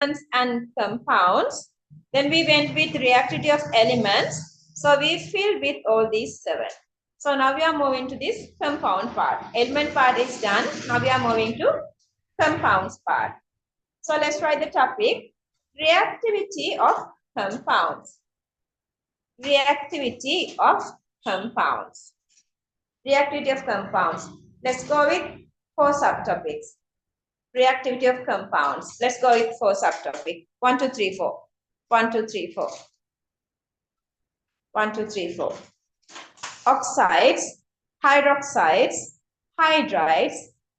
and compounds. Then we went with reactivity of elements. So we filled with all these 7. So now we are moving to this compound part. Element part is done. Now we are moving to compounds part. So let's write the topic. Reactivity of compounds. Reactivity of compounds. Reactivity of compounds. Let's go with 4 subtopics. Reactivity of compounds. Let's go with 4 subtopics. 1, 2, 3, 4. 1, 2, 3, 4. 1, 2, 3, 4. Oxides, hydroxides, hydrides,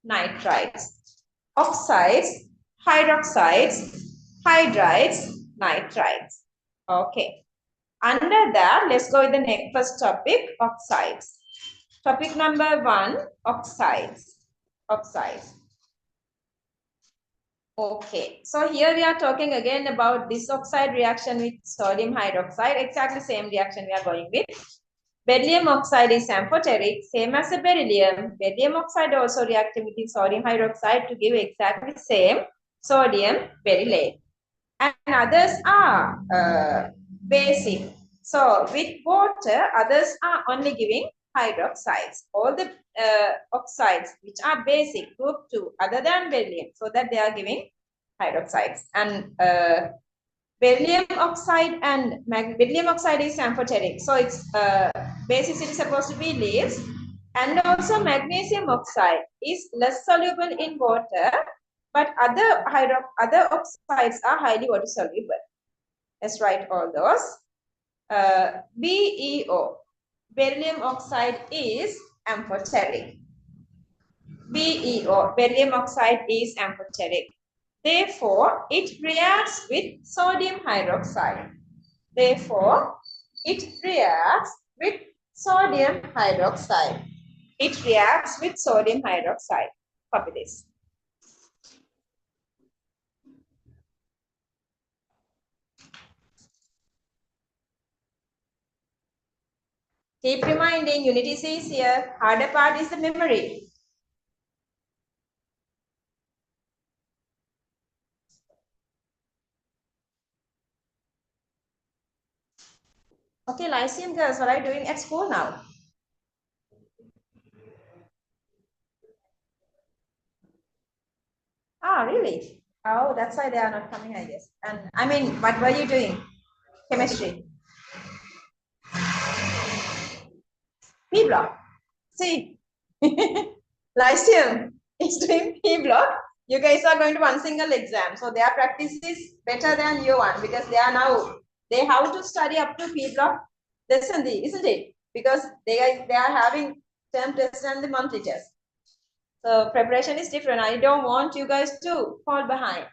nitrides. Oxides, hydroxides, hydrides, nitrides. Okay. Under that, let's go with the next first topic, oxides. Topic number 1, oxides. Oxides. Okay, so here we are talking again about this oxide reaction with sodium hydroxide. Exactly same reaction we are going with. Beryllium oxide is amphoteric, same as the beryllium. Beryllium oxide also reacting with sodium hydroxide to give exactly same sodium berylate. And others are basic. So with water, others are only giving hydroxides. All the oxides which are basic, group 2, other than beryllium, so that they are giving hydroxides. And beryllium oxide and beryllium oxide is amphoteric, so its basis is supposed to be leaves. And also magnesium oxide is less soluble in water, but other oxides are highly water soluble. Let's write all those. BeO, beryllium oxide is amphoteric. BeO, beryllium oxide is amphoteric. Therefore, it reacts with sodium hydroxide. Therefore, it reacts with sodium hydroxide. It reacts with sodium hydroxide. Copy this. Keep reminding, unity is easier. Harder part is the memory. Okay, Lyceum girls, what are you doing at school now? Ah, really? Oh, that's why they are not coming, I guess. And I mean, what were you doing? Chemistry. P block. See, Lyceum is doing P block. You guys are going to one single exam. So their practice is better than your one because they are now, they have to study up to P block lesson, isn't it? Because they are having term test and the monthly test. So preparation is different. I don't want you guys to fall behind.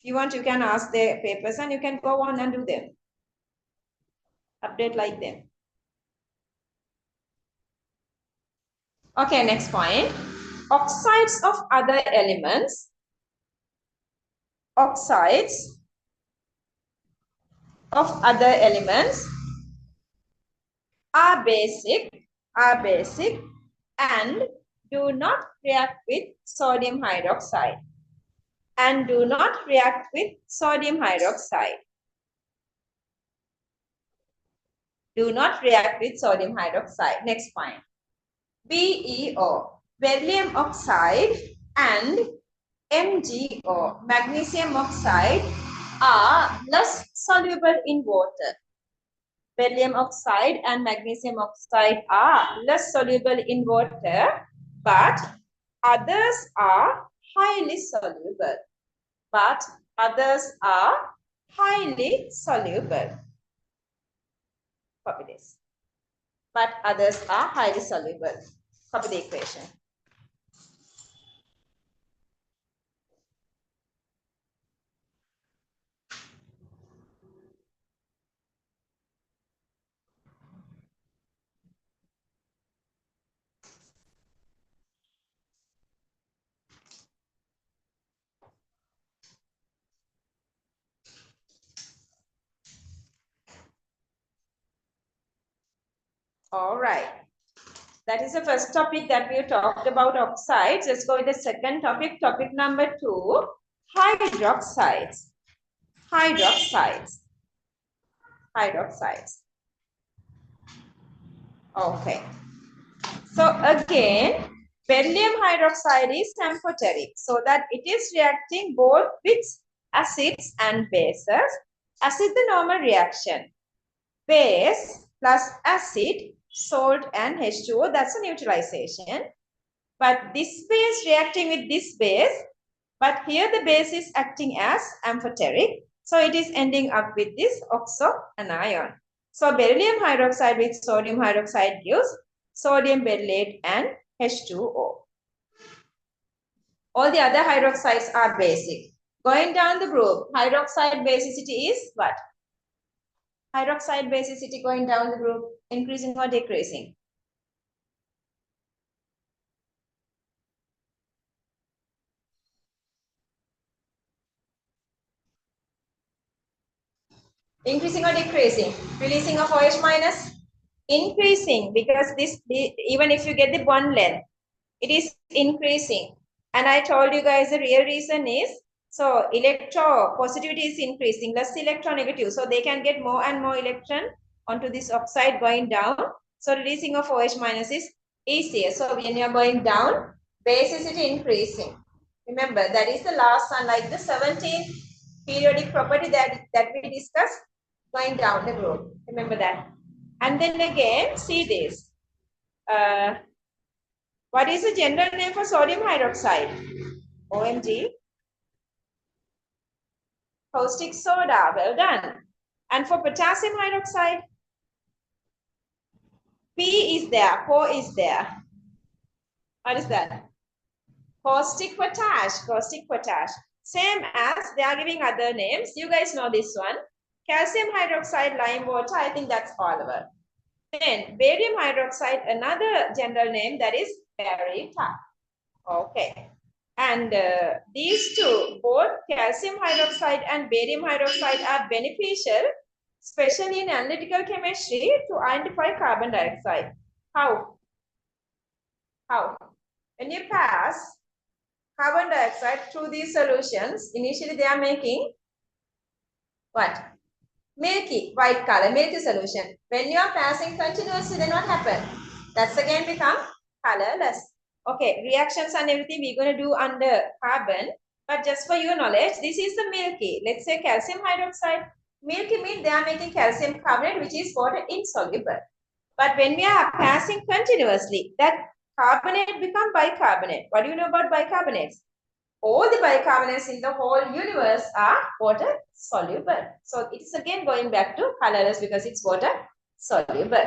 If you want, you can ask the papers and you can go on and do them. Update like them. Okay, next point. Oxides of other elements. Oxides of other elements are basic and do not react with sodium hydroxide. And do not react with sodium hydroxide. Do not react with sodium hydroxide. Next point. BeO, beryllium oxide and MgO, magnesium oxide, are less soluble in water. Beryllium oxide and magnesium oxide are less soluble in water, but others are highly soluble. But others are highly soluble. Copy this. But others are highly soluble. Copy the equation. All right. That is the first topic that we talked about, oxides. Let's go with the second topic. Topic number 2, hydroxides, hydroxides, hydroxides. Okay. So again, beryllium hydroxide is amphoteric, so that it is reacting both with acids and bases. Acid, the normal reaction. Base plus acid, salt and H2O, that's a neutralization. But this base reacting with this base, but here the base is acting as amphoteric. So it is ending up with this oxo anion. So beryllium hydroxide with sodium hydroxide gives sodium berylate and H2O. All the other hydroxides are basic. Going down the group, hydroxide basicity is what? Hydroxide basicity going down the group, increasing or decreasing? Increasing or decreasing? Releasing of OH minus? Increasing, because this, even if you get the bond length, it is increasing. And I told you guys the real reason is, so electropositivity is increasing, less electronegative. So they can get more and more electron onto this oxide going down. So releasing of OH minus is easier. So when you are going down, basicity increasing. Remember, that is the last one, like the 17th periodic property that we discussed, going down the group. Remember that. And then again, see this. What is the general name for sodium hydroxide? OMG. Caustic soda. Well done. And for potassium hydroxide, P is there, Po is there. What is that? Caustic potash, caustic potash. Same as they are giving other names. You guys know this one. Calcium hydroxide, lime water. I think that's all over. Then barium hydroxide, another general name, that is baryta. Okay. And these two, both calcium hydroxide and barium hydroxide, are beneficial, especially in analytical chemistry, to identify carbon dioxide. How? How? When you pass carbon dioxide through these solutions, initially they are making what? Milky, white color, milky solution. When you are passing continuously, then what happens? That's again become colorless. Okay, reactions and everything we're going to do under carbon. But just for your knowledge, this is the milky. Let's say calcium hydroxide. Milky means they are making calcium carbonate, which is water insoluble. But when we are passing continuously, that carbonate become bicarbonate. What do you know about bicarbonates? All the bicarbonates in the whole universe are water soluble. So it's again going back to colorless because it's water soluble.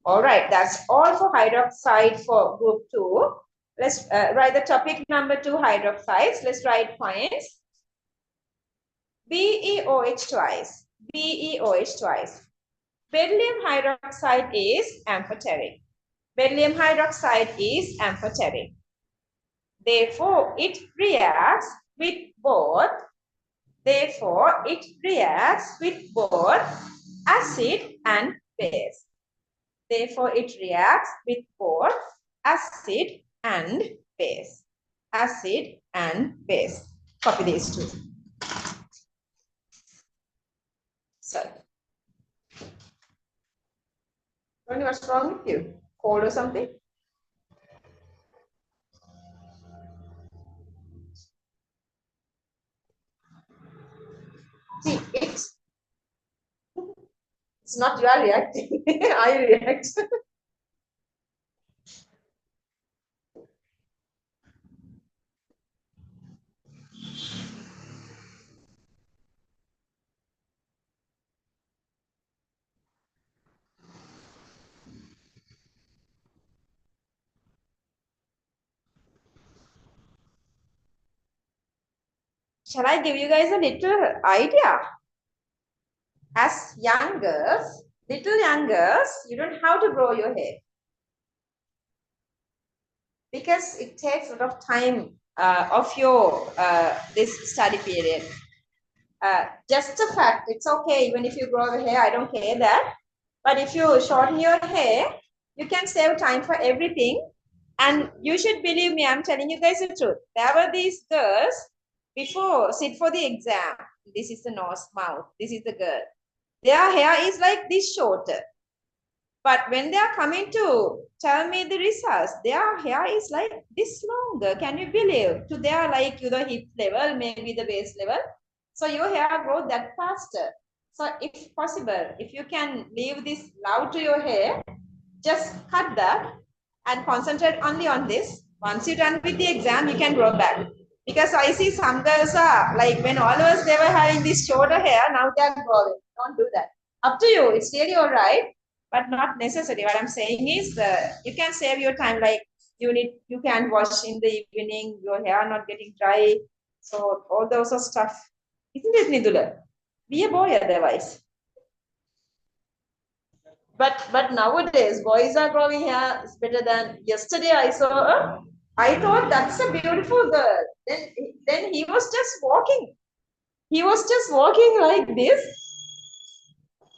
All right, that's all for hydroxide for group 2. Let's write the topic number 2, hydroxides. Let's write points. BeOH twice. BeOH twice. Beryllium hydroxide is amphoteric. Beryllium hydroxide is amphoteric. Therefore, it reacts with both. Therefore, it reacts with both acid and base. Therefore, it reacts with both acid and base. Acid and base. Copy these two. So, Tony, what's wrong with you? Cold or something? See, it's not you are reacting. I react. Shall I give you guys a little idea? As young girls, little young girls, you don't have to grow your hair. Because it takes a lot of time of your this study period. Just a fact, it's okay even if you grow your hair, I don't care that. But if you shorten your hair, you can save time for everything. And you should believe me, I'm telling you guys the truth. There were these girls before sit for the exam, this is the nose, mouth, this is the girl. Their hair is like this shorter. But when they are coming to tell me the results, their hair is like this longer. Can you believe? To their like the hip level, maybe the waist level. So your hair grows that faster. So if possible, if you can leave this love to your hair, just cut that and concentrate only on this. Once you're done with the exam, you can grow back. Because I see some girls are like when all of us they were having this shorter hair, now they are growing. Don't do that. Up to you. It's really all right, but not necessary. What I'm saying is you can save your time. Like you can wash in the evening, your hair not getting dry. So all those stuff. Isn't it, Nidula? Be a boy otherwise. But nowadays boys are growing hair is better than yesterday. I saw her. I thought that's a beautiful girl. Then he was just walking. He was just walking like this.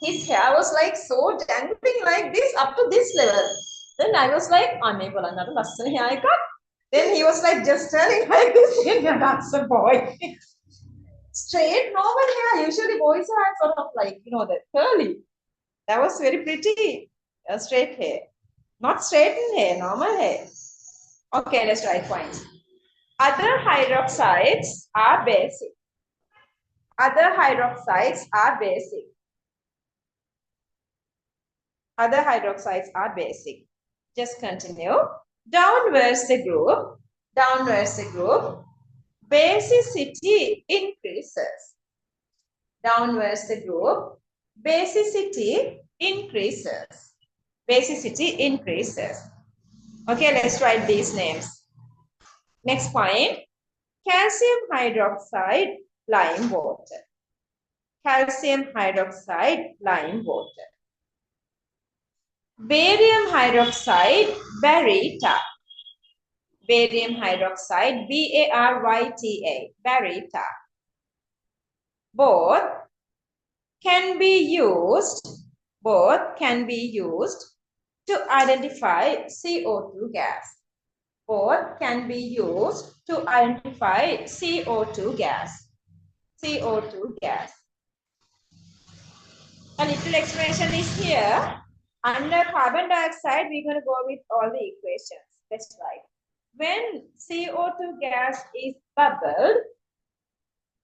His hair was like so dangling like this up to this level. Then I was like, unable another lesson here I got. Then he was like just turning like this. Yeah, that's a boy. Straight normal hair. Usually boys are sort of like, the curly. That was very pretty. Straight hair. Not straightened hair, normal hair. Okay, let's write points. Other hydroxides are basic. Other hydroxides are basic. Other hydroxides are basic. Just continue. Downwards the group. Downwards the group. Basicity increases. Downwards the group. Basicity increases. Basicity increases. Okay, let's write these names. Next point. Calcium hydroxide, lime water. Calcium hydroxide, lime water. Barium hydroxide, baryta. Barium hydroxide, B-A-R-Y-T-A, baryta. Both can be used to identify CO2 gas. Both can be used to identify CO2 gas. CO2 gas. A little explanation is here. Under carbon dioxide, we're going to go with all the equations. Let's write. When CO2 gas is bubbled,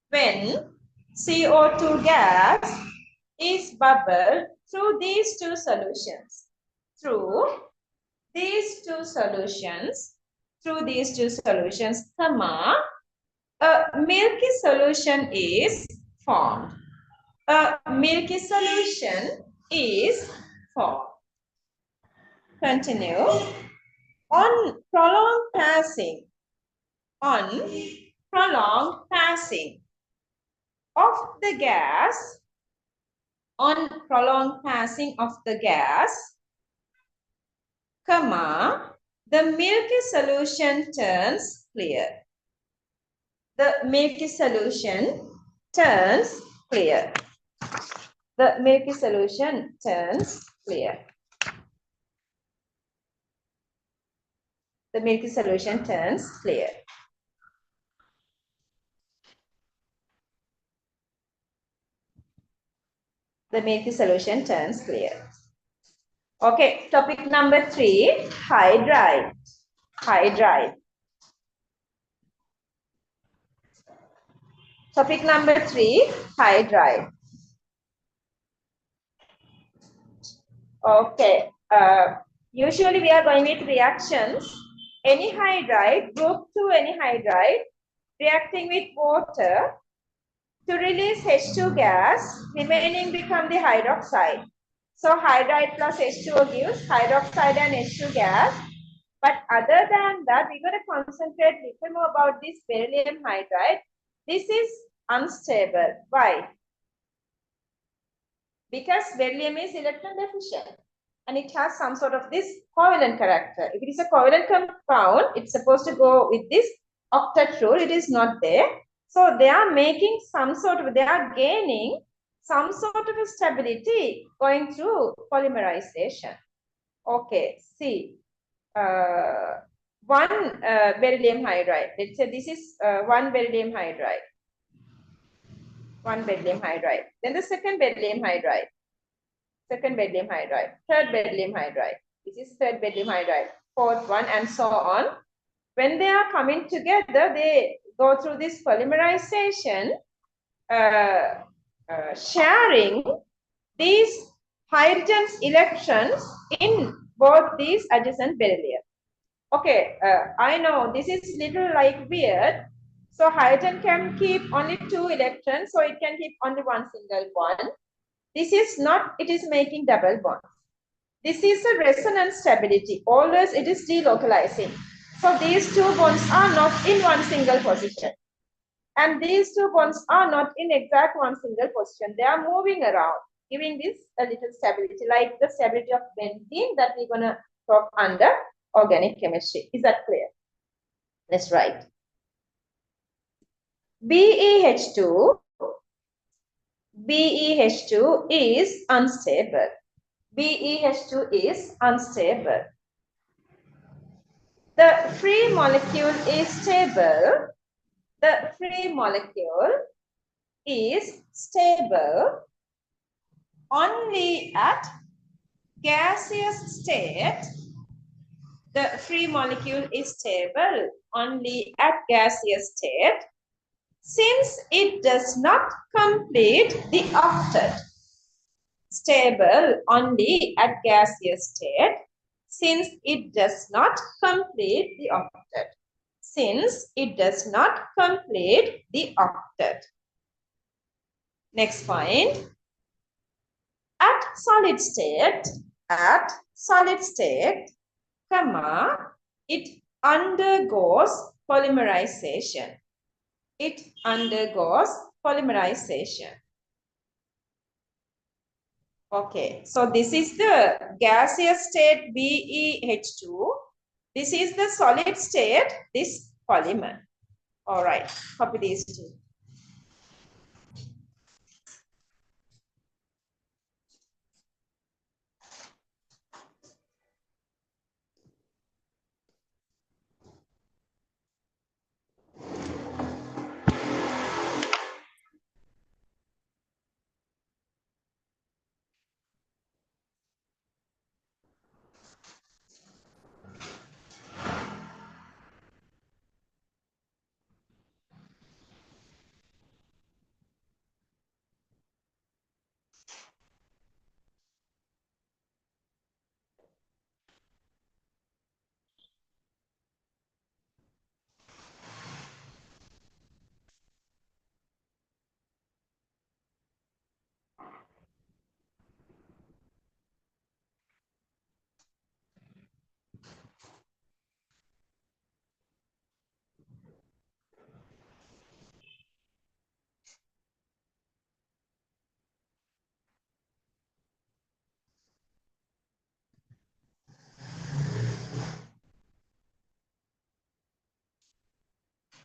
when CO2 gas is bubbled through these two solutions, comma, a milky solution is formed. A milky solution is formed. Continue. On prolonged passing of the gas, comma, the milky solution turns clear. The milky solution turns clear. The milky solution turns clear. The milky solution turns clear. The milky solution turns clear. Okay, topic number 3, hydride. Hydride. Topic number 3, hydride. Okay, usually we are going with reactions. Any hydride, group 2 any hydride, reacting with water to release H2 gas, remaining become the hydroxide. So hydride plus H2O gives hydroxide and H2 gas. But other than that, we're going to concentrate a little more about this beryllium hydride. This is unstable. Why? Because beryllium is electron deficient and it has some sort of this covalent character. If it is a covalent compound, it's supposed to go with this octet rule. It is not there. So they are making they are gaining some sort of a stability going through polymerization. Okay, see. one beryllium hydride. Let's say this is one beryllium hydride. One beryllium hydride. Then the second beryllium hydride. Second beryllium hydride. Third beryllium hydride. This is third beryllium hydride. Fourth one, and so on. When they are coming together, they go through this polymerization, sharing these hydrogen's electrons in both these adjacent beryllium. Okay, I know this is little like weird. So hydrogen can keep only 2 electrons, so it can keep only one single bond. This is not, it is making double bonds. This is a resonance stability. Always it is delocalizing. So these 2 bonds are not in one single position. And these 2 bonds are not in exact one single position. They are moving around, giving this a little stability, like the stability of benzene that we're going to talk under organic chemistry. Is that clear? Let's write. BeH2 is unstable. BeH2 is unstable. The free molecule is stable. The free molecule is stable only at gaseous state. The free molecule is stable only at gaseous state since it does not complete the octet. Stable only at gaseous state since it does not complete the octet. Since it does not complete the octet. Next point. At solid state, comma, it undergoes polymerization. It undergoes polymerization. Okay, so this is the gaseous state BeH2. This is the solid state, this polymer. All right, copy these two.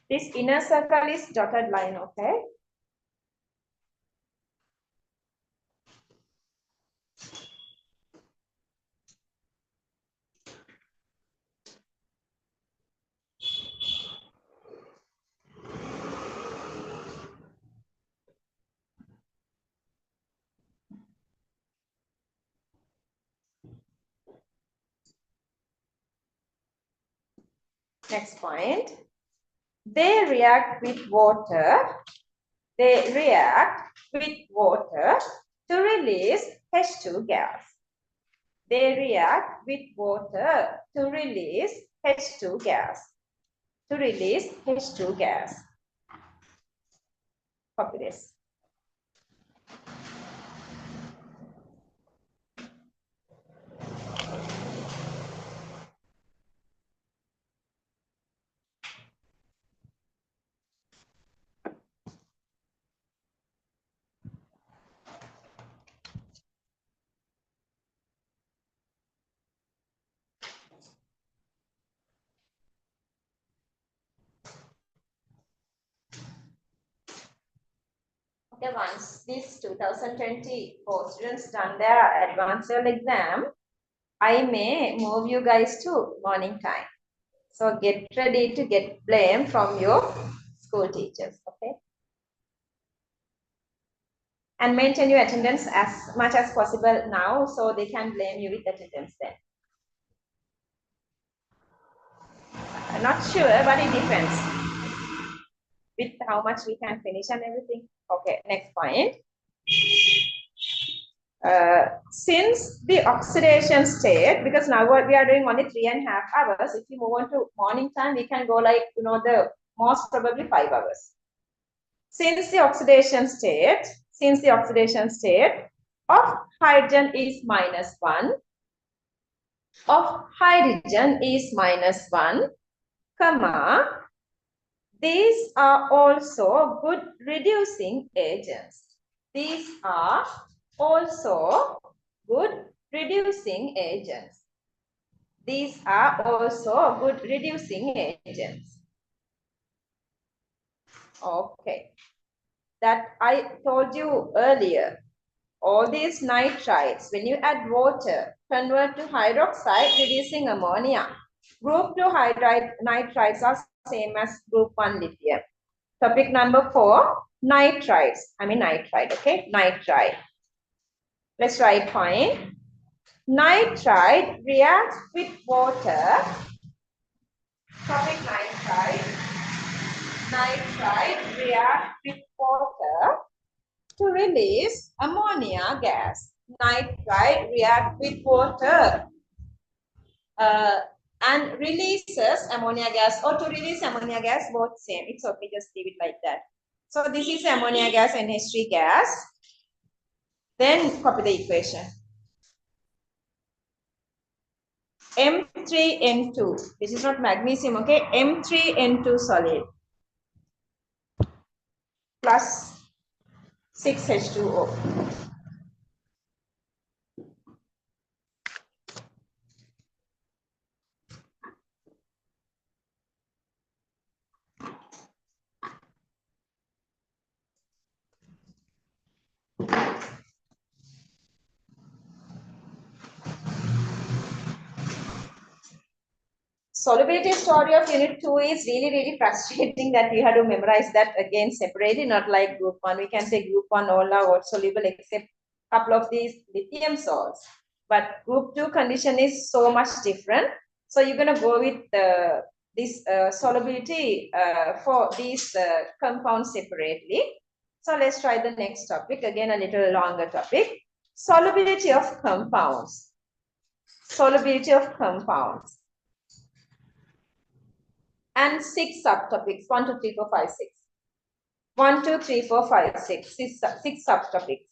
This inner circle is dotted line, okay? Next point. They react with water. They react with water to release H2 gas. They react with water to release H2 gas. To release H2 gas. Copy this. Okay, once this 2024 students done their advanced level exam, I may move you guys to morning time. So get ready to get blame from your school teachers, okay? And maintain your attendance as much as possible now so they can blame you with attendance then. I'm not sure, but it depends with how much we can finish and everything. Okay, next point. Since the oxidation state, because now what we are doing only 3.5 hours, if you move on to morning time, we can go like, the most probably 5 hours. Since the oxidation state of hydrogen is -1, of hydrogen is -1, comma, these are also good reducing agents. These are also good reducing agents. These are also good reducing agents. Okay. That I told you earlier. All these nitrites, when you add water, convert to hydroxide, reducing ammonia. Group 2 nitrites are same as group 1 lithium. Topic number 4, nitrites. I mean nitrite, okay? Nitrite. Let's write point. Nitrite reacts with water. Topic nitrite. Nitrite reacts with water to release ammonia gas. Nitrite reacts with water and releases ammonia gas, or to release ammonia gas, both same. It's okay, just leave it like that. So this is ammonia gas, NH3 gas. Then copy the equation. M3N2. This is not magnesium, okay? M3N2 solid plus 6H2O. Solubility story of unit 2 is really frustrating that we have to memorize that again separately, not like group 1. We can say group 1 all are water soluble except a couple of these lithium salts. But group 2 condition is so much different. So you're going to go with this solubility for these compounds separately. So let's try the next topic. Again, a little longer topic. Solubility of compounds. Solubility of compounds. And 6 subtopics, 1, 2, 3, 4, 5, 6. 1, 2, 3, 4, 5, 6. 6 subtopics.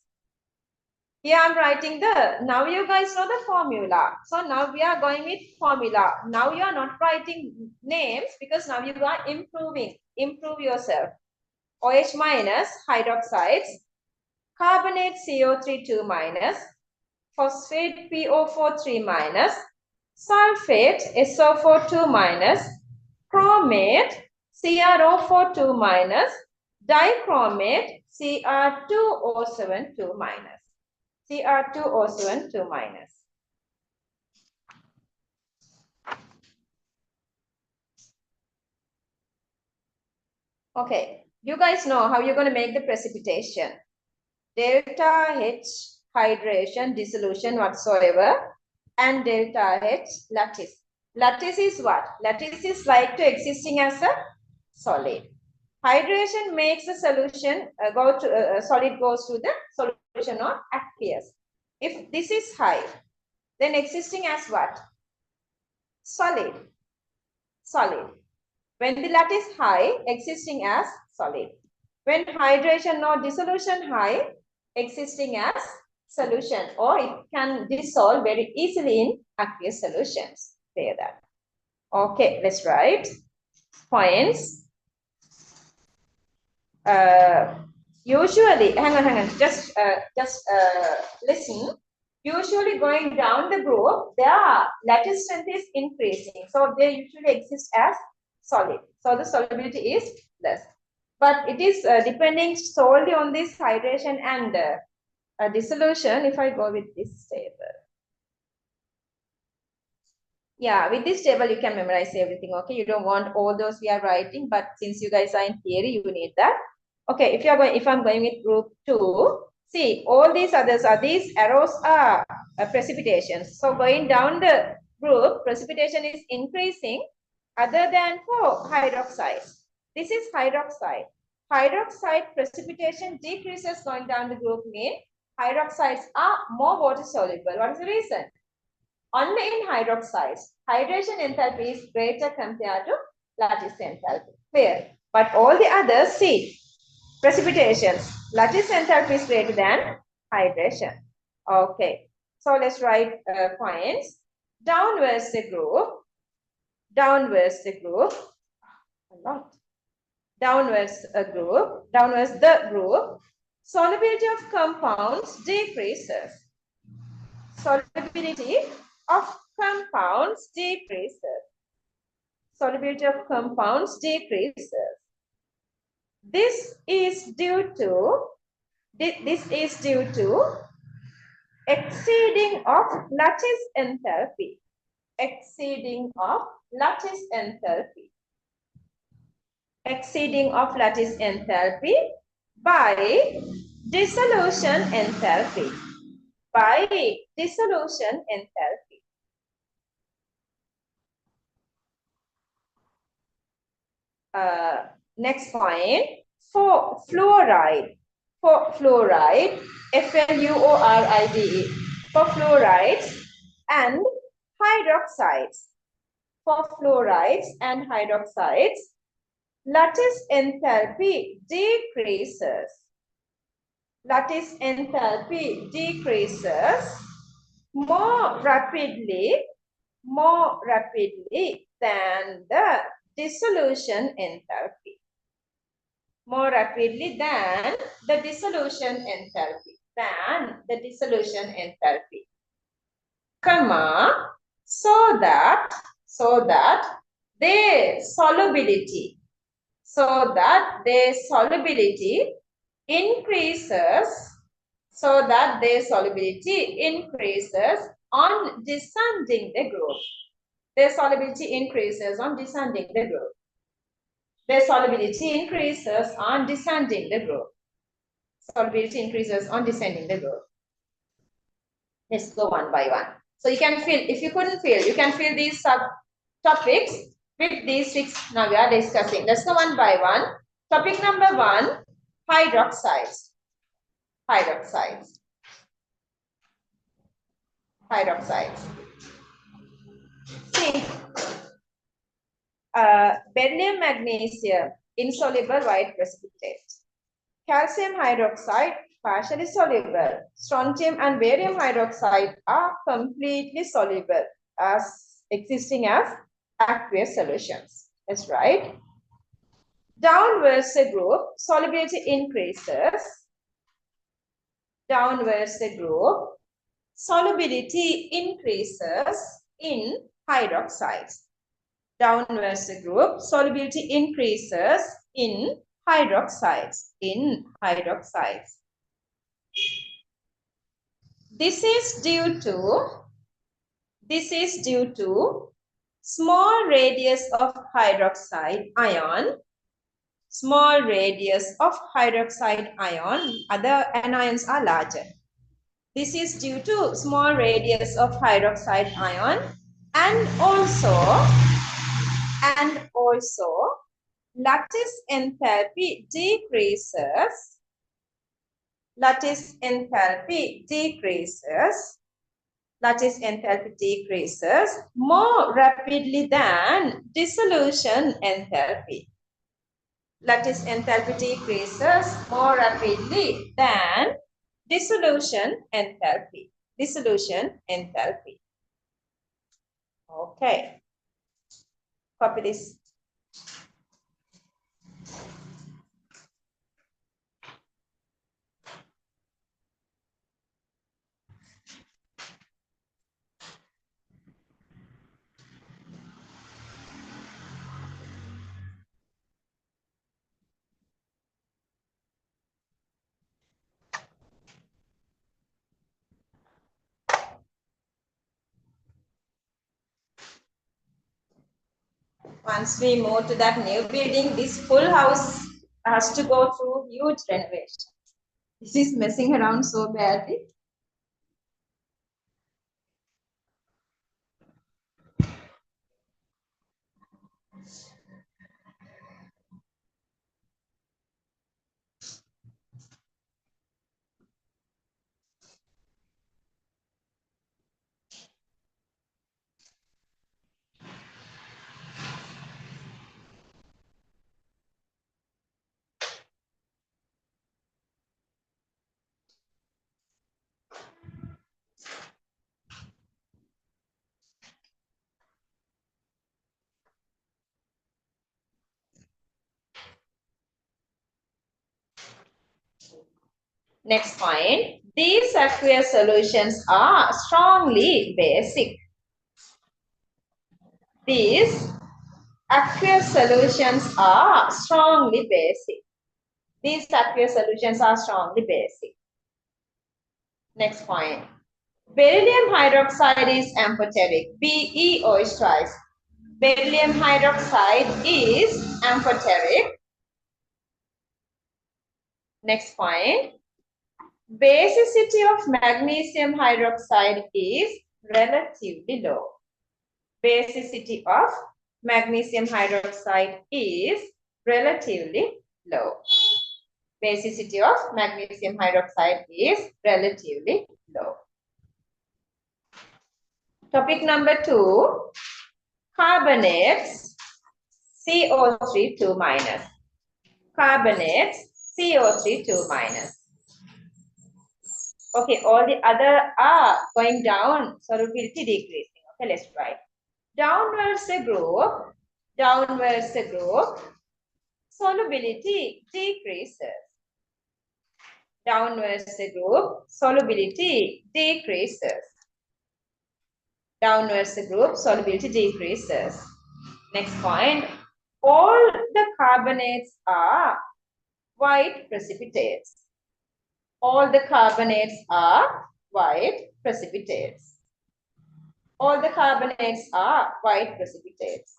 Here I'm writing now you guys know the formula. So now we are going with formula. Now you are not writing names because now you are improve yourself. OH minus, hydroxides, carbonate CO3 2 minus, phosphate PO4 3 minus, sulfate SO4 2 minus, chromate CrO4 2 minus, dichromate Cr2O7 2 minus. Cr2O7 2 minus. Okay, you guys know how you're going to make the precipitation. Delta H hydration, dissolution whatsoever, and delta H lattice. Lattice is what? Lattice is like to existing as a solid. Hydration makes the solution solid goes to the solution of aqueous. If this is high, then existing as what? Solid. Solid. When the lattice high, existing as solid. When hydration or dissolution high, existing as solution, or it can dissolve very easily in aqueous solutions. Say that. Okay, let's write points. Usually, hang on, just listen. Usually going down the group, their lattice strength is increasing. So they usually exist as solid. So the solubility is less. But it is depending solely on this hydration and dissolution. If I go with this table. Yeah, with this table, you can memorize everything, okay? You don't want all those we are writing, but since you guys are in theory, you need that. Okay, if I'm going with group 2, see, all these others are, these arrows are precipitations. So going down the group, precipitation is increasing other than for hydroxide. This is hydroxide. Hydroxide precipitation decreases going down the group mean hydroxides are more water soluble. What is the reason? Only in hydroxides, hydration enthalpy is greater compared to lattice enthalpy. Clear? But all the others, see, precipitations, lattice enthalpy is greater than hydration. Okay. So let's write points. Downwards the group, downwards the group, a lot. Downwards a group, downwards the group, solubility of compounds decreases. Solubility of compounds decreases. Solubility of compounds decreases. This is due to exceeding of lattice enthalpy. Exceeding of lattice enthalpy. Exceeding of lattice enthalpy by dissolution enthalpy. By dissolution enthalpy. Next point, for fluoride, F-L-U-O-R-I-D-E, for fluorides and hydroxides, for fluorides and hydroxides, lattice enthalpy decreases. Lattice enthalpy decreases more rapidly than the dissolution enthalpy. More rapidly than the dissolution enthalpy. Comma, so that their solubility increases on descending the group. Their solubility increases on descending the group. Their solubility increases on descending the group. Solubility increases on descending the group. Let's go one by one. So you can fill, if you couldn't fill, you can fill these subtopics with these 6 now we are discussing. Let's go one by one. Topic number 1, hydroxides. Hydroxides. Hydroxides. See, beryllium magnesium, insoluble white precipitate. Calcium hydroxide, partially soluble. Strontium and barium hydroxide are completely soluble as existing as aqueous solutions. That's right. Downwards the group, solubility increases. Downwards the group, solubility increases in hydroxides. Downwards the group, solubility increases in hydroxides. This is due to small radius of hydroxide ion. Small radius of hydroxide ion, other anions are larger. This is due to small radius of hydroxide ion and also lattice enthalpy decreases. Lattice enthalpy decreases more rapidly than dissolution enthalpy. Lattice enthalpy decreases more rapidly than dissolution enthalpy. Okay. Copy this. Once we move to that new building, this full house has to go through huge renovation. This is messing around so badly. Next point, these aqueous solutions are strongly basic. These aqueous solutions are strongly basic. These aqueous solutions are strongly basic. Next point. Beryllium hydroxide is amphoteric. BeO is twice. Beryllium hydroxide is amphoteric. Next point. Basicity of magnesium hydroxide is relatively low. Basicity of magnesium hydroxide is relatively low. Basicity of magnesium hydroxide is relatively low. Topic number 2, carbonates, CO3 2 minus. Carbonates, CO3 2 minus. Okay, all the other are going down, solubility decreasing. Okay, let's try. Downwards the group, solubility decreases. Downwards the group, solubility decreases. Downwards the group, solubility decreases. Next point, all the carbonates are white precipitates. All the carbonates are white precipitates. All the carbonates are white precipitates.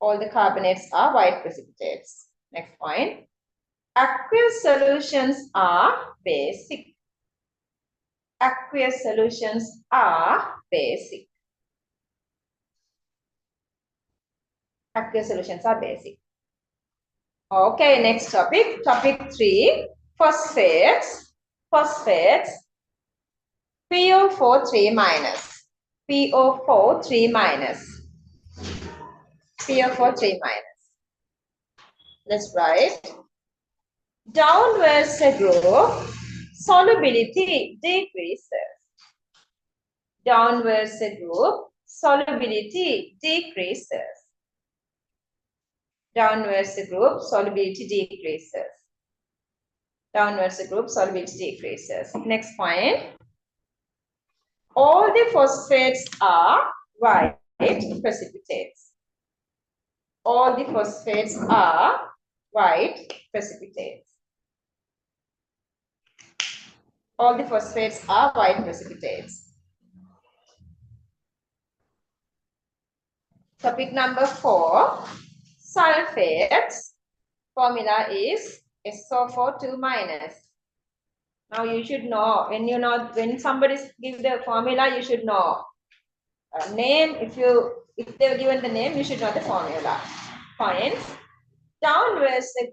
All the carbonates are white precipitates. Next point. Aqueous solutions are basic. Aqueous solutions are basic. Aqueous solutions are basic. Okay, next topic. Topic 3. Phosphates. Phosphates. PO4 3 minus. PO4 3 minus. PO4 3 minus. Let's write. Downwards the group, solubility decreases. Downwards the group, solubility decreases. Downwards the group, solubility decreases. Downwards the group, solubility decreases. Next point. All the phosphates are white precipitates. All the phosphates are white precipitates. All the phosphates are white precipitates. Topic number 4, sulfates. Formula is SO4 2 minus. Now you should know, when somebody gives the formula, you should know name. If they're given the name, you should know the formula. Points. Downwards the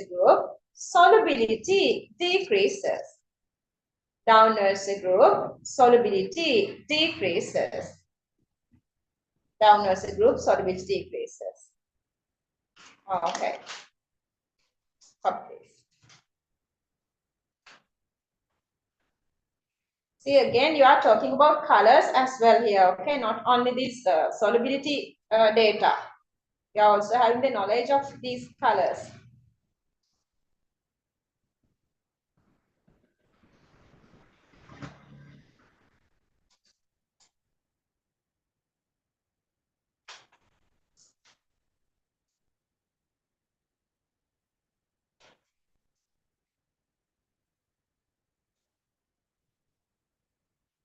group, solubility decreases. Downwards the group, solubility decreases. Downwards the group, solubility decreases. Okay. Copy. See, again, you are talking about colors as well here, okay? Not only this solubility data. You are also having the knowledge of these colors.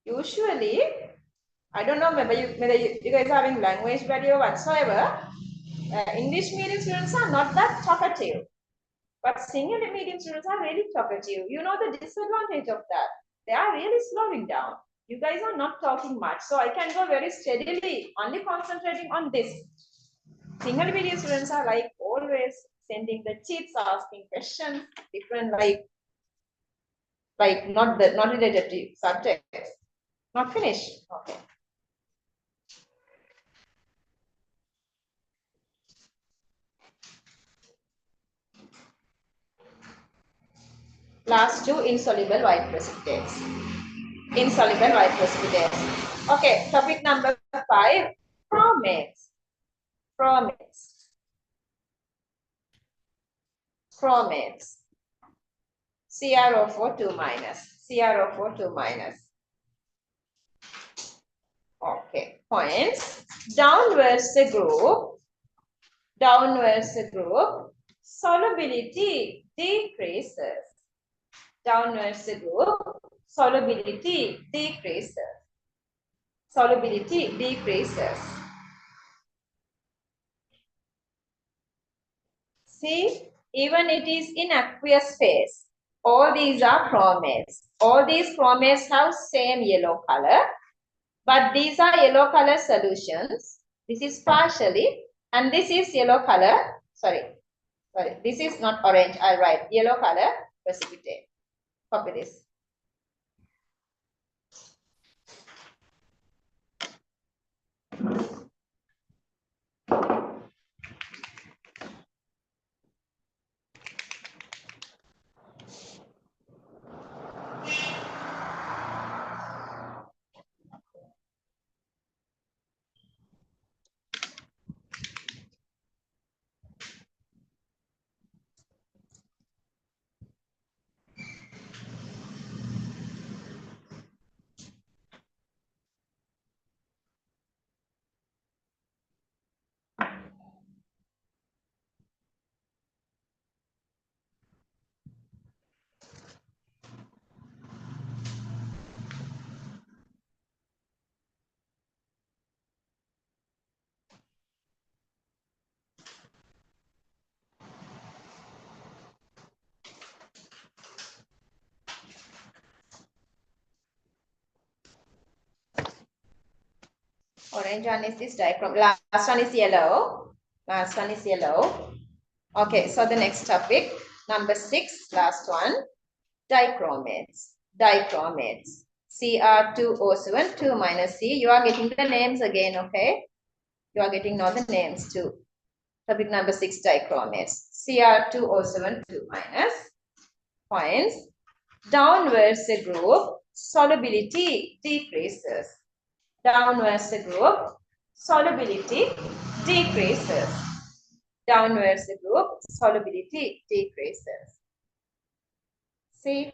Usually, I don't know whether you guys are having language barrier whatsoever. English medium students are not that talkative, but Sinhala medium students are really talkative. You know the disadvantage of that. They are really slowing down. You guys are not talking much, so I can go very steadily, only concentrating on this. Sinhala medium students are like always sending the chits, asking questions, different like not related to subjects. Not finished. Okay. Last two, insoluble white precipitates. Insoluble white precipitates. Okay, topic number 5, chromates. Chromates. Chromates. CrO4 2 minus. CrO4 2 minus. Okay, points. Downwards the group. Downwards the group. Solubility decreases. Downwards the group. Solubility decreases. Solubility decreases. See, even it is in aqueous phase. All these are chromates. All these chromates have same yellow color, but these are yellow color solutions. This is partially, and this is yellow color. Sorry, this is not orange. I write yellow color precipitate. Copy this. Orange one is this dichrom. Last one is yellow. Last one is yellow. Okay, so the next topic, number 6, last one, dichromates. Dichromates. Cr2O7, 2 minus C. You are getting the names again, okay? You are getting all the names too. Topic number 6, dichromates. Cr2O7, 2 minus. Points. Downwards the group, solubility decreases. Downwards the group, solubility decreases. Downwards the group, solubility decreases. See,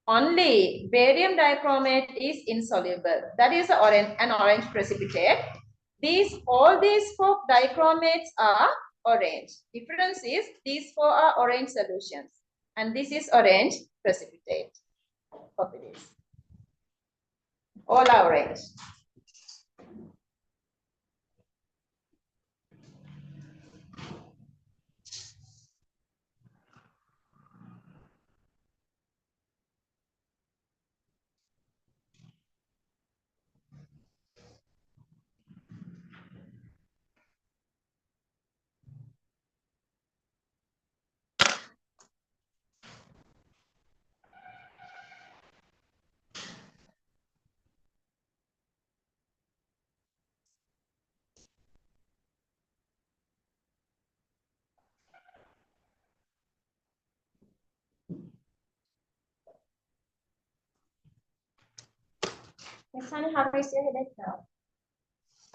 only barium dichromate is insoluble. That is an orange precipitate. All these 4 dichromates are orange. Difference is these 4 are orange solutions, and this is orange precipitate. Copy this. All are orange. Miss Honey, how is your headache now?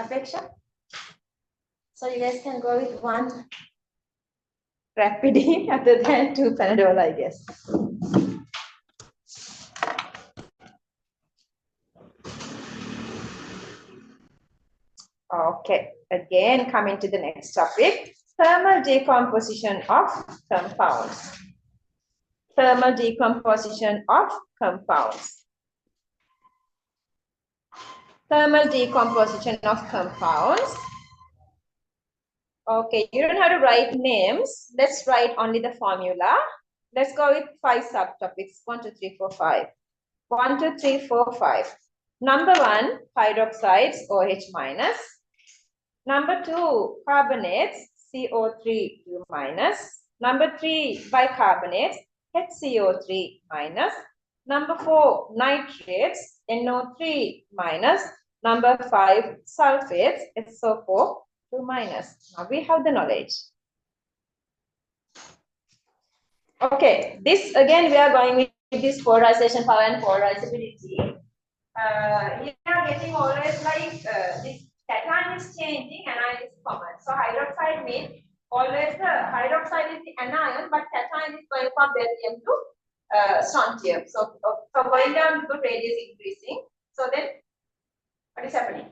Apeksha? So you guys can go with 1 Rapidine other than 2 Panadol, I guess. Okay, again coming to the next topic, thermal decomposition of compounds. Thermal decomposition of compounds. Thermal decomposition of compounds. Okay, you don't have to write names. Let's write only the formula. Let's go with 5 subtopics. 1, 2, 3, 4, 5. 1, 2, 3, 4, 5. Number 1, hydroxides, OH minus. Number 2, carbonates, CO3 minus. Number 3, bicarbonates, HCO3 minus. Number 4, nitrates, NO3 minus. Number 5, sulfates, SO4 2 minus. Now we have the knowledge. Okay, this again we are going with this polarization power and polarizability. We are getting always like this cation is changing, anion is common. So hydroxide means always the hydroxide is the anion, but cation is going from beryllium to strontium. So going down, the radius increasing. So then what is happening?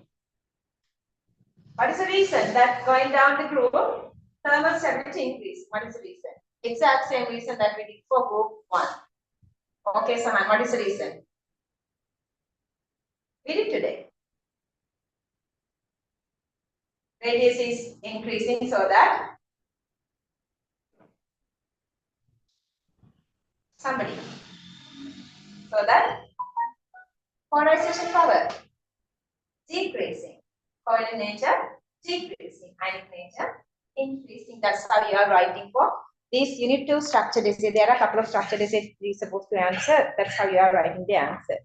What is the reason that going down the group, thermal stability increase? What is the reason? Exact same reason that we did for group 1. Okay, Sahan, what is the reason? We did today. Radius is increasing so that somebody. So that polarization power decreasing. Covalent nature decreasing. Ionic nature increasing. That's how you are writing for this unit 2 structure disease. There are a couple of structure disease you're supposed to answer. That's how you are writing the answer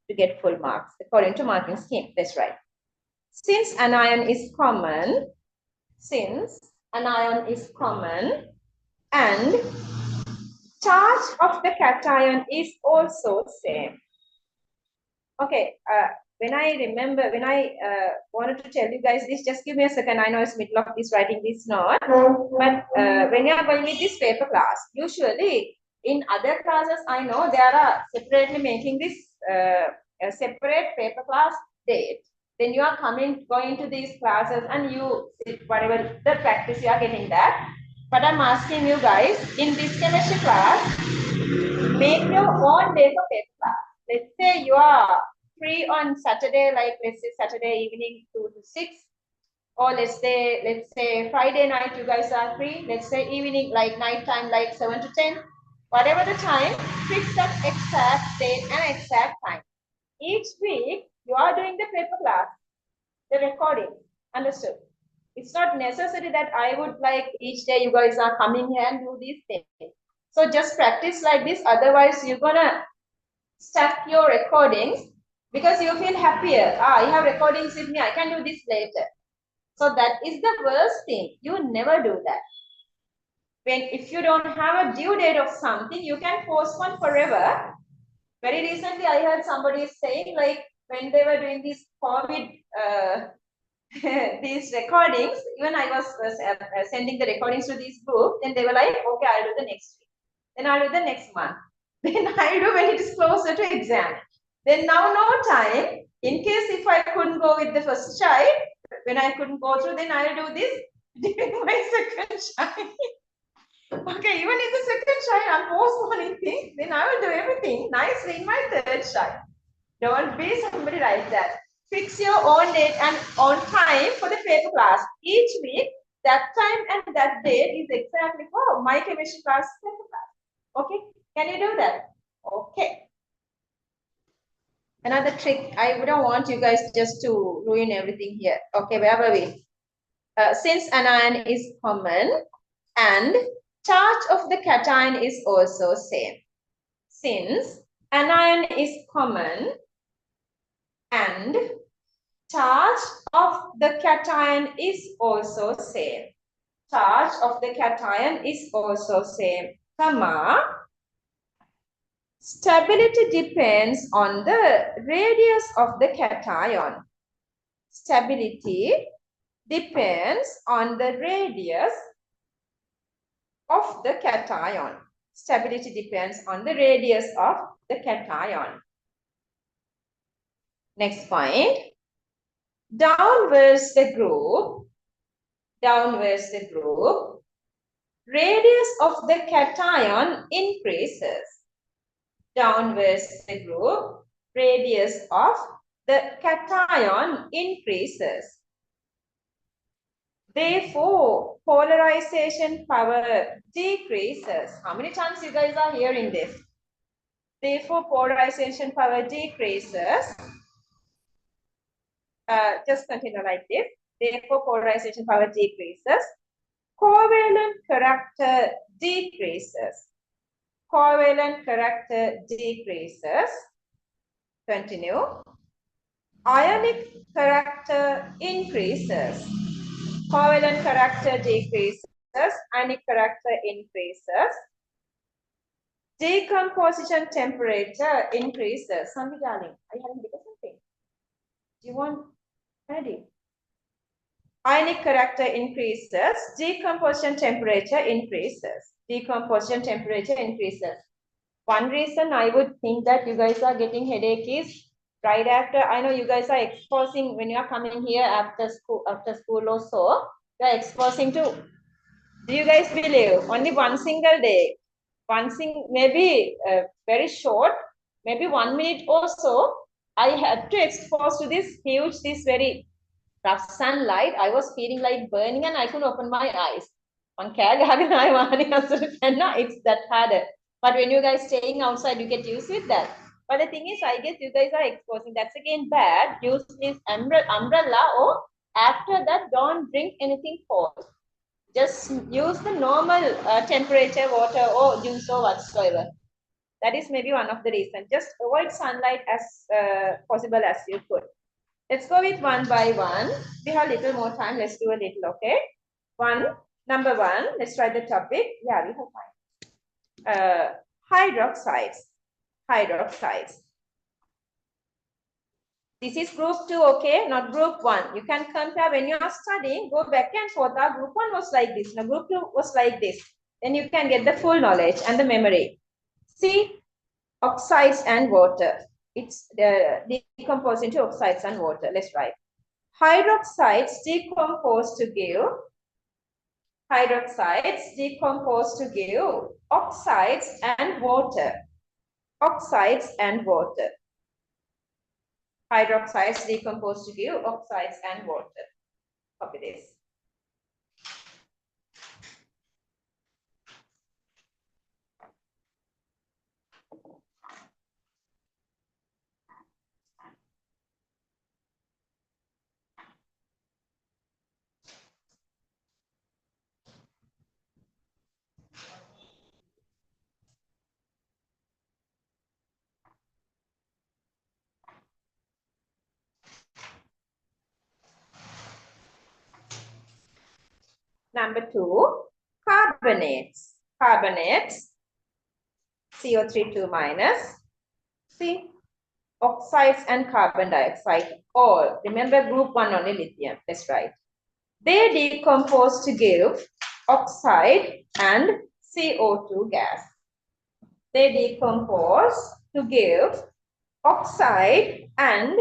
to get full marks according to marking scheme. That's right. Since anion is common, and charge of the cation is also same. Okay, when I wanted to tell you guys this, just give me a second. I know it's middle of this writing this note, but when you are going with this paper class, usually in other classes, I know there are separately making this a separate paper class date. Then you are going to these classes and you whatever the practice you are getting that. But I'm asking you guys in this chemistry class, make your own day for paper class. Let's say you are free on Saturday, like let's say Saturday evening 2 to 6, or let's say Friday night you guys are free. Let's say evening, like night time, like 7 to 10, whatever the time, fix that exact date and exact time. Each week you are doing the paper class, the recording. Understood? It's not necessary that I would like each day you guys are coming here and do these things. So just practice like this. Otherwise, you're gonna stack your recordings because you feel happier. I have recordings with me. I can do this later. So that is the worst thing. You never do that. If you don't have a due date of something, you can postpone forever. Very recently, I heard somebody saying like when they were doing this COVID, these recordings, even I was sending the recordings to this group, then they were like, okay, I'll do the next week. Then I'll do the next month. Then I'll do when it is closer to exam. Then now no time. In case if I couldn't go with the first child, when I couldn't go through, then I'll do this during my second child. Okay, even in the second child, I'm postponing things, then I will do everything nicely in my third child. Don't be somebody like that. Fix your own date and on time for the paper class. Each week, that time and that date is exactly for my chemistry class paper class. Okay, can you do that? Okay. Another trick, I wouldn't want you guys just to ruin everything here. Okay, where were we? Since anion is common and charge of the cation is also same. Since anion is common and charge of the cation is also same. Charge of the cation is also same, comma, stability depends on the radius of the cation. Stability depends on the radius of the cation. Stability depends on the radius of the cation. Next point. Downwards the group, radius of the cation increases. Downwards the group, radius of the cation increases. Therefore, polarization power decreases. How many times you guys are hearing this? Therefore, polarization power decreases. Just continue like this. Therefore, polarization power decreases. Covalent character decreases. Covalent character decreases. Continue. Ionic character increases. Covalent character decreases. Ionic character increases. Decomposition temperature increases. Sambi darling, are you having something? Do you want ready? Ionic character increases. Decomposition temperature increases. Decomposition temperature increases. One reason I would think that you guys are getting headache is right after, I know you guys are exposing when you are coming here after school or so, you are exposing to, do you guys believe only one single day, maybe very short, maybe 1 minute or so, I had to expose to this huge, this very rough sunlight. I was feeling like burning and I couldn't open my eyes. It's that harder. But when you guys staying outside, you get used with that. But the thing is, I guess you guys are exposing. That's again bad. Use this umbrella or after that, don't drink anything cold. Just use the normal temperature water or juice or whatsoever. That is maybe one of the reasons. Just avoid sunlight as possible as you could. Let's go with one by one. We have a little more time. Let's do a little, okay? Number one, let's try the topic. Yeah, we have time. Hydroxides. Hydroxides. This is group 2, okay? Not group 1. You can compare when you are studying, go back and forth. Our group 1 was like this. Now group 2 was like this. Then you can get the full knowledge and the memory. See, oxides and water. It's decomposed into oxides and water. Let's write. Hydroxides decompose to give oxides and water. Oxides and water. Hydroxides decompose to give oxides and water. Copy this. Number 2, carbonates. Carbonates, CO3 2 minus. See, oxides and carbon dioxide, all. Remember group 1 only lithium. That's right. They decompose to give oxide and CO2 gas. They decompose to give oxide and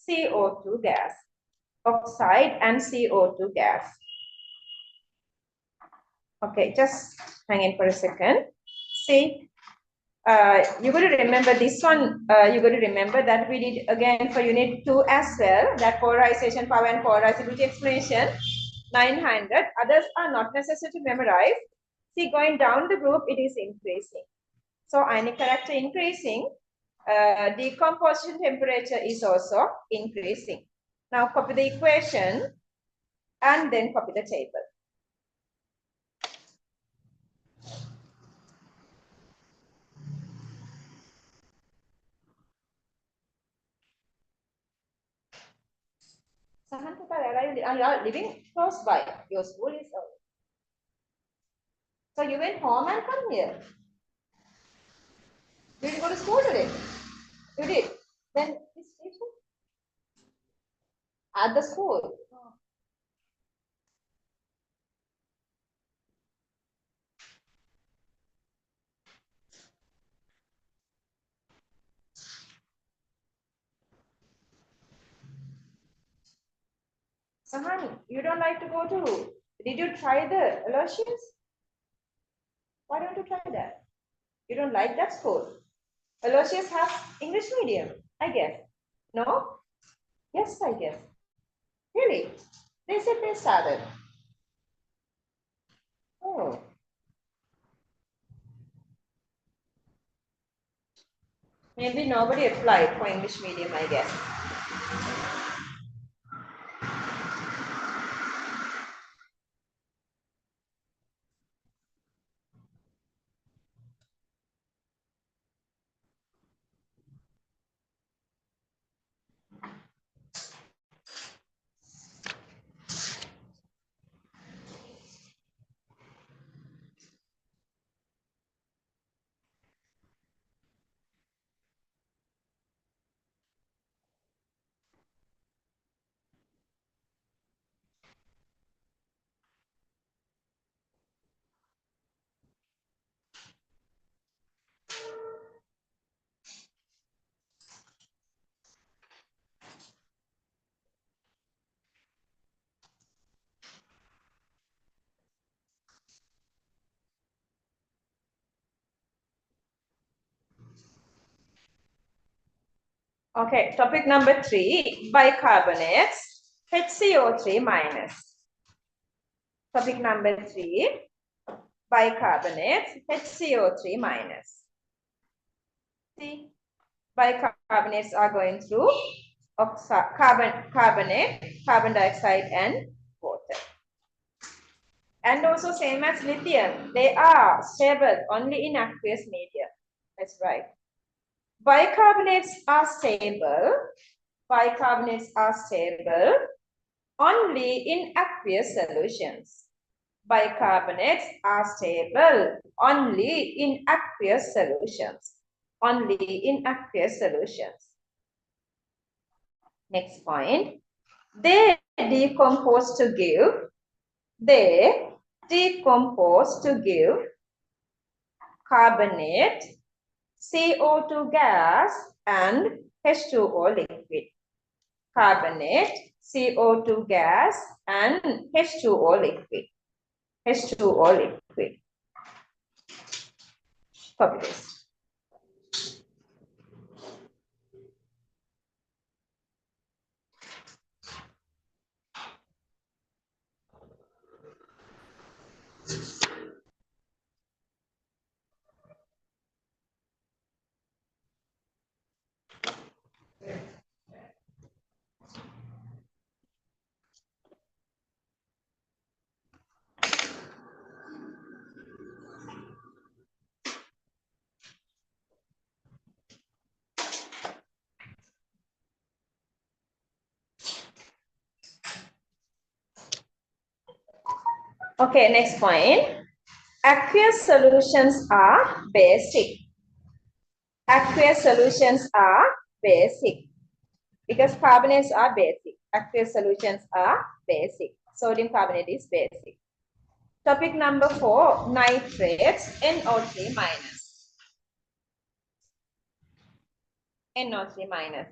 CO2 gas. Oxide and CO2 gas. Okay, just hang in for a second. See, you're going to remember this one. You're going to remember that we did again for unit 2 as well. That polarization power and polarizability explanation. 900. Others are not necessary to memorize. See, going down the group, it is increasing. So, ionic character increasing. Decomposition temperature is also increasing. Now, copy the equation and then copy the table. Samantha, are you living close by? Your school is out. So you went home and come here. Did you go to school today? You did. Then this station? At the school. Oh. Sahani, you don't like to go to, did you try the Aloysius? Why don't you try that? You don't like that school? Aloysius has English medium, I guess. No? Yes, I guess. Really? They said they started. Oh. Maybe nobody applied for English medium, I guess. Okay, topic number 3, bicarbonates, HCO3 minus. Topic number 3, bicarbonates, HCO3 minus. See, bicarbonates are going through carbonate, carbon dioxide and water. And also same as lithium, they are stable only in aqueous medium. That's right. Bicarbonates are stable. Bicarbonates are stable only in aqueous solutions. Bicarbonates are stable only in aqueous solutions. Only in aqueous solutions. Next point. They decompose to give carbonate, CO2 gas and H2O liquid. Carbonate, CO2 gas and H2O liquid. H2O liquid. Copy this. Okay, next point. Aqueous solutions are basic. Aqueous solutions are basic because carbonates are basic. Aqueous solutions are basic. Sodium carbonate is basic. Topic number 4, nitrates, NO3 minus. NO3 minus.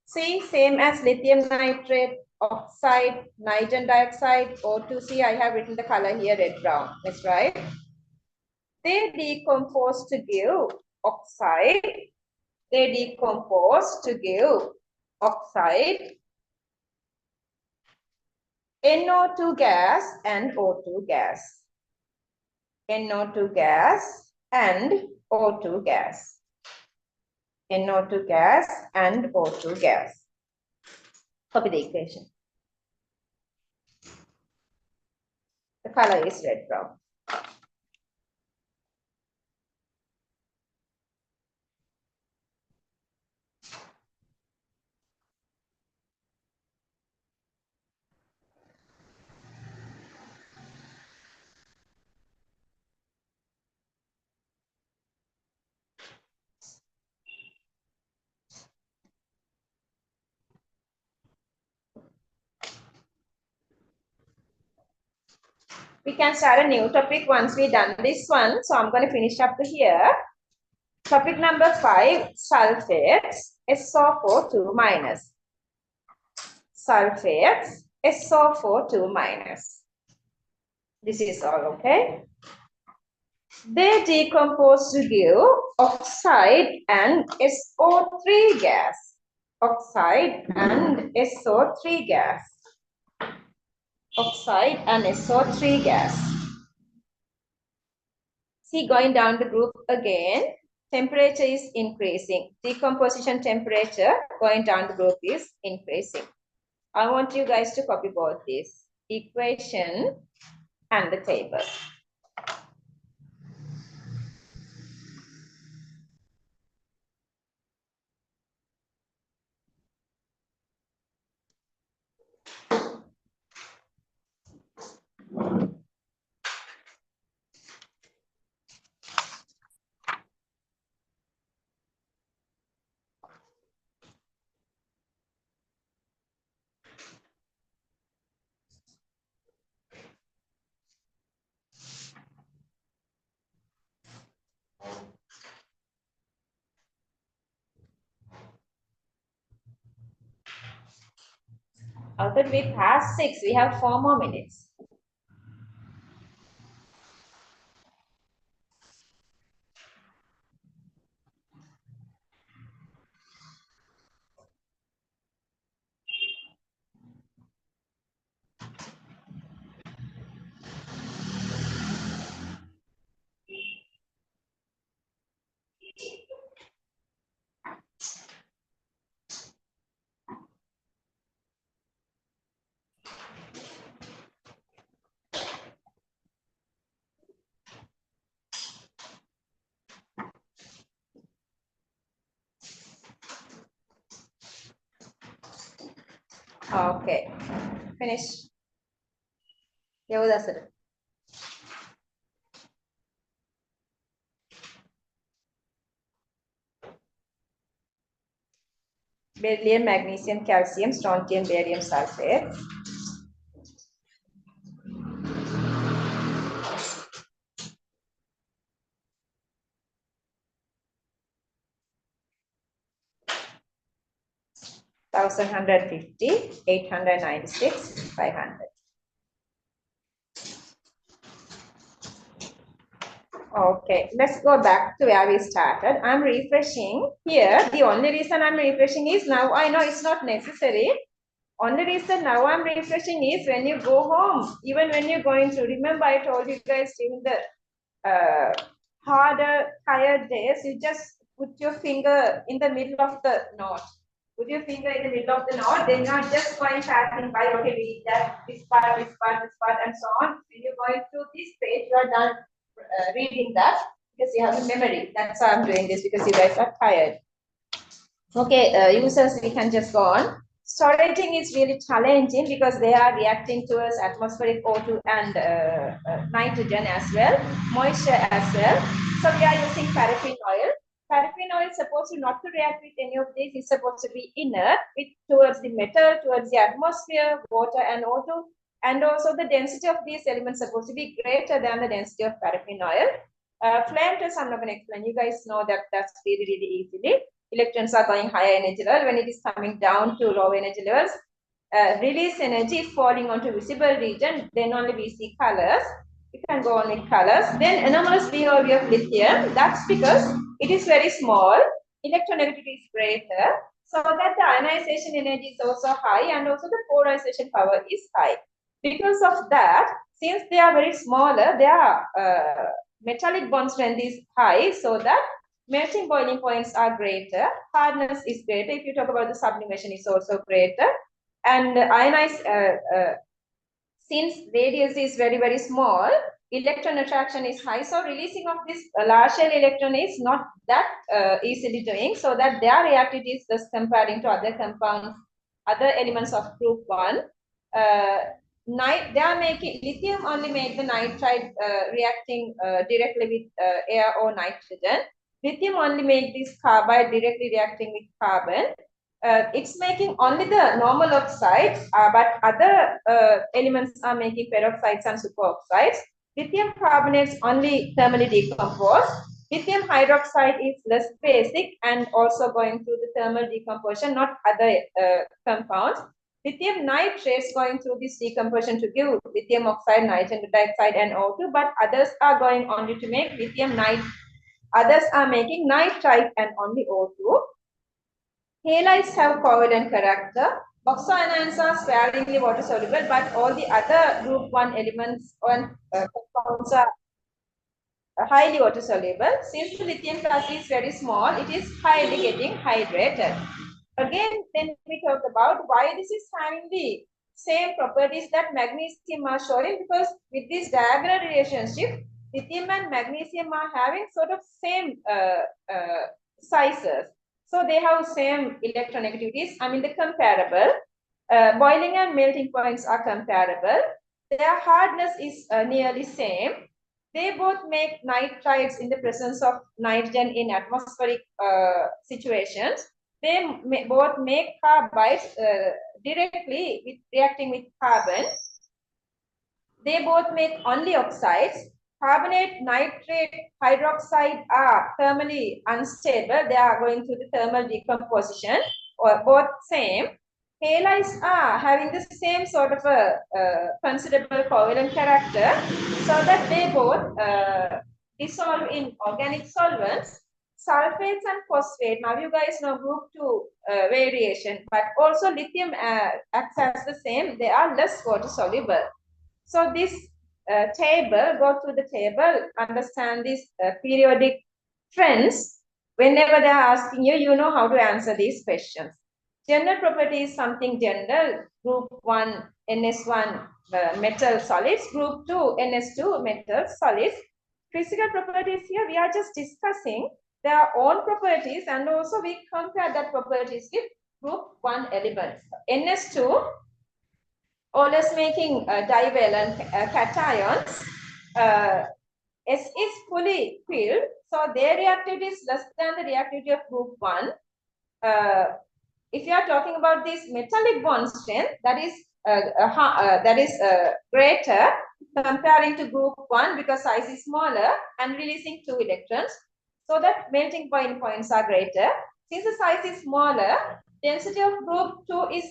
See, same as lithium nitrate, oxide, nitrogen dioxide, O2C. I have written the color here, red brown. That's right. They decompose to give oxide. They decompose to give oxide, NO2 gas and O2 gas. NO2 gas and O2 gas. NO2 gas and O2 gas. Copy the equation. The color is red brown. We can start a new topic once we've done this one. So I'm going to finish up to here. Topic number 5, sulfates, SO4 2 minus. Sulfates, SO4 2 minus. This is all okay. They decompose to give oxide and SO3 gas. oxide and SO3 gas. Oxide and SO3 gas. See, going down the group again, temperature is increasing. Decomposition temperature going down the group is increasing. I want you guys to copy both this equation and the table. Although we passed 6, we have 4 more minutes. Okay, finish. Beryllium, magnesium, calcium, strontium, barium sulfate. Thousand hundred 896, 500. Okay, let's go back to where we started. I'm refreshing here. The only reason I'm refreshing is now I know it's not necessary. Only reason now I'm refreshing is when you go home, even when you're going to, remember I told you guys during the harder, tired days, you just put your finger in the middle of the note. Put your finger in the middle of the note, then you're just going passing by, okay, read that, this part, this part, this part, and so on. When you're going through this page, you are done reading that because you have the memory. That's why I'm doing this, because you guys are tired. Okay, users, we can just go on. Storaging is really challenging because they are reacting towards atmospheric O2 and nitrogen as well, moisture as well. So we are using paraffin oil. Paraffin oil is supposed to not to react with any of these. It's supposed to be inert with towards the metal, towards the atmosphere, water and O2. And also the density of these elements is supposed to be greater than the density of paraffin oil. Flame test, I'm not going to explain. You guys know that that's really, really easily. Electrons are going higher energy level. When it is coming down to low energy levels, release energy is falling onto visible region. Then only we see colors. You can go on with colors. Then anomalous behavior of lithium. That's because it is very small. Electronegativity is greater. So that the ionization energy is also high and also the polarization power is high. Because of that, since they are very smaller, their metallic bond strength is high, so that melting boiling points are greater, hardness is greater. If you talk about the sublimation, is also greater. And ionized, since radius is very, very small, electron attraction is high. So releasing of this large shell electron is not that easily doing, so that their reactivity is just comparing to other compounds, other elements of group 1. They are making lithium only make the nitride reacting directly with air or nitrogen. Lithium only make this carbide directly reacting with carbon. It's making only the normal oxides, but other elements are making peroxides and superoxides. Lithium carbonates only thermally decompose. Lithium hydroxide is less basic and also going through the thermal decomposition, not other compounds. Lithium nitrate is going through this decomposition to give lithium oxide, nitrogen dioxide, and O2, but others are going only to make lithium nitrate. Others are making nitrite and only O2. Halides have covalent character. Oxoanions are sparingly water soluble, but all the other group 1 elements and compounds are highly water soluble. Since the lithium plus is very small, it is highly getting hydrated. Again, then we talk about why this is having the same properties that magnesium are showing, because with this diagonal relationship, lithium and magnesium are having sort of same sizes. So they have same electronegativities. I mean, the comparable. Boiling and melting points are comparable. Their hardness is nearly same. They both make nitrides in the presence of nitrogen in atmospheric situations. They both make carbides directly reacting with carbon. They both make only oxides. Carbonate, nitrate, hydroxide are thermally unstable. They are going through the thermal decomposition, or both same. Halides are having the same sort of a considerable covalent character, so that they both dissolve in organic solvents. Sulfates and phosphate, now you guys know group 2 variation, but also lithium acts as the same. They are less water soluble. So this table, go through the table, understand these periodic trends. Whenever they are asking you, you know how to answer these questions. General property is something general. Group 1, NS1 metal solids. Group 2, NS2 metal solids. Physical properties here, we are just discussing their own properties, and also we compare that properties with group 1 elements. NS2, always making divalent cations. S is fully filled, so their reactivity is less than the reactivity of group 1. If you are talking about this metallic bond strength, that is greater comparing to group 1, because size is smaller and releasing 2 electrons, so that melting point points are greater. Since the size is smaller, density of group 2 is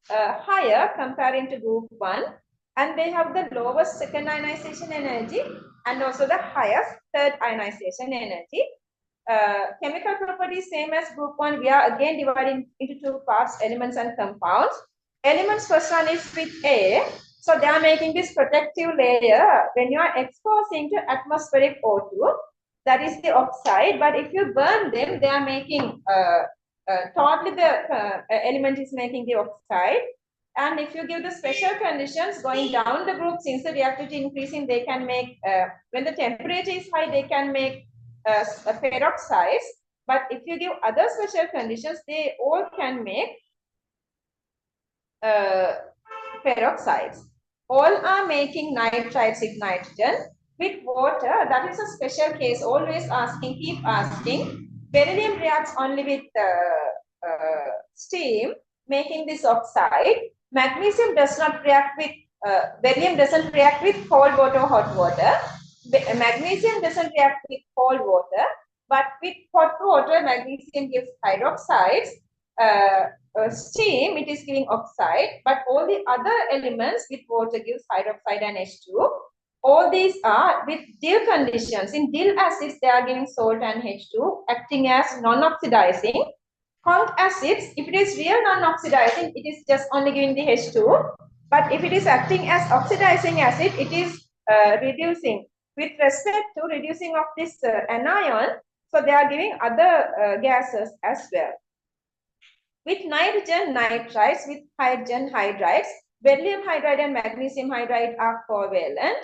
higher comparing to group 1, and they have the lowest second ionization energy and also the highest third ionization energy. Chemical properties same as group 1. We are again dividing into 2 parts, elements and compounds. Elements, first one is with A. So they are making this protective layer when you are exposing to atmospheric O2. That is the oxide. But if you burn them, they are making totally the element is making the oxide. And if you give the special conditions going down the group, since the reactivity increasing, they can make, when the temperature is high, they can make peroxides. But if you give other special conditions, they all can make peroxides. All are making nitrides with nitrogen. With water, that is a special case, always asking, keep asking. Beryllium reacts only with steam, making this oxide. Magnesium does not react with, beryllium doesn't react with cold water or hot water. Magnesium doesn't react with cold water, but with hot water, magnesium gives hydroxides. Steam, it is giving oxide, but all the other elements with water gives hydroxide and H2. All these are with Dill conditions. In Dill acids, they are giving salt and H2, acting as non-oxidizing. Conc acids, if it is real non-oxidizing, it is just only giving the H2. But if it is acting as oxidizing acid, it is reducing. With respect to reducing of this anion, so they are giving other gases as well. With nitrogen nitrides, with hydrogen hydrides, beryllium hydride and magnesium hydride are covalent.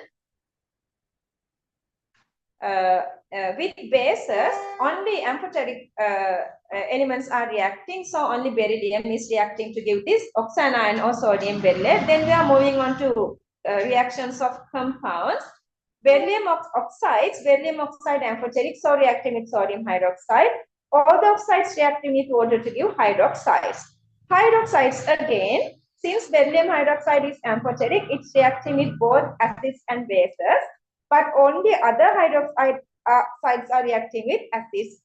With bases, only amphoteric elements are reacting, so only beryllium is reacting to give this oxyanion or sodium berylate. Then we are moving on to reactions of compounds. Beryllium oxides, beryllium oxide amphoteric, so reacting with sodium hydroxide. All the oxides reacting with water to give hydroxides. Hydroxides again, since beryllium hydroxide is amphoteric, it's reacting with both acids and bases, but only other hydroxides are reacting with acids,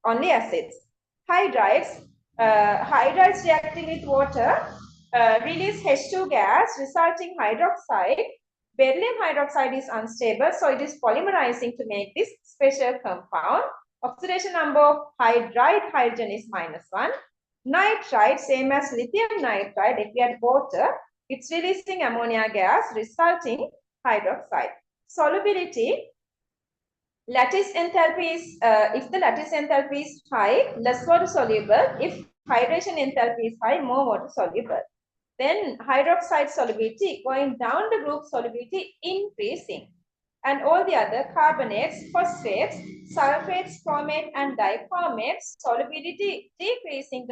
only acids. Hydrides, hydrides reacting with water release H2 gas, resulting hydroxide. Beryllium hydroxide is unstable, so it is polymerizing to make this special compound. Oxidation number of hydride hydrogen is -1. Nitrite, same as lithium nitride, if we add water, it's releasing ammonia gas, resulting hydroxide. Solubility, lattice enthalpy is, if the lattice enthalpy is high, less water soluble. If hydration enthalpy is high, more water soluble. Then hydroxide solubility, going down the group solubility increasing. And all the other carbonates, phosphates, sulfates, chromate, and dichromates, solubility decreasing,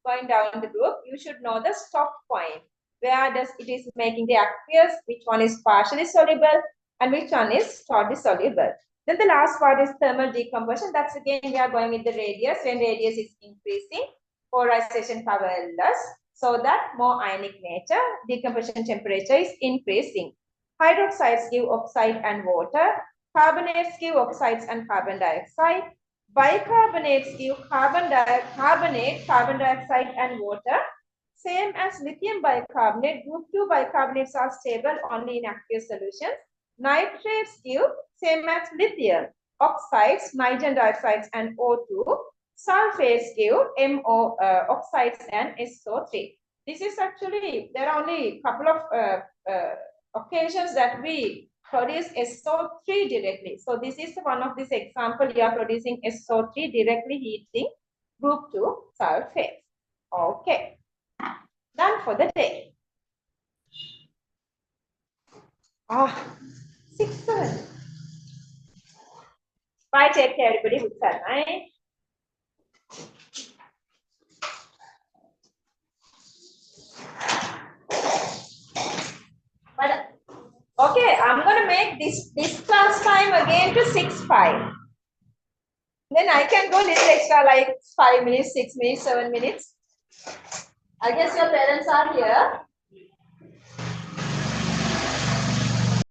going down the group. You should know the stop point. Where does it is making the aqueous, which one is partially soluble, and which one is totally soluble. Then the last part is thermal decomposition. That's again, we are going with the radius. When radius is increasing, polarization power less, so that more ionic nature, decomposition temperature is increasing. Hydroxides give oxide and water. Carbonates give oxides and carbon dioxide. Bicarbonates give carbon dioxide, and water. Same as lithium bicarbonate, group 2 bicarbonates are stable only in aqueous solutions. Nitrates give, same as lithium, oxides, nitrogen dioxides, and O2. Sulfates give oxides and SO3. This is actually, there are only a couple of occasions that we produce SO3 directly. So this is one of this example. You are producing SO3 directly heating group 2 sulfate. Okay, done for the day. Ah, 6, 7. Bye, take care, everybody. Good night. But okay, I'm gonna make this class time again to 6:05. Then I can go little extra, like 5 minutes, 6 minutes, 7 minutes. I guess your parents are here.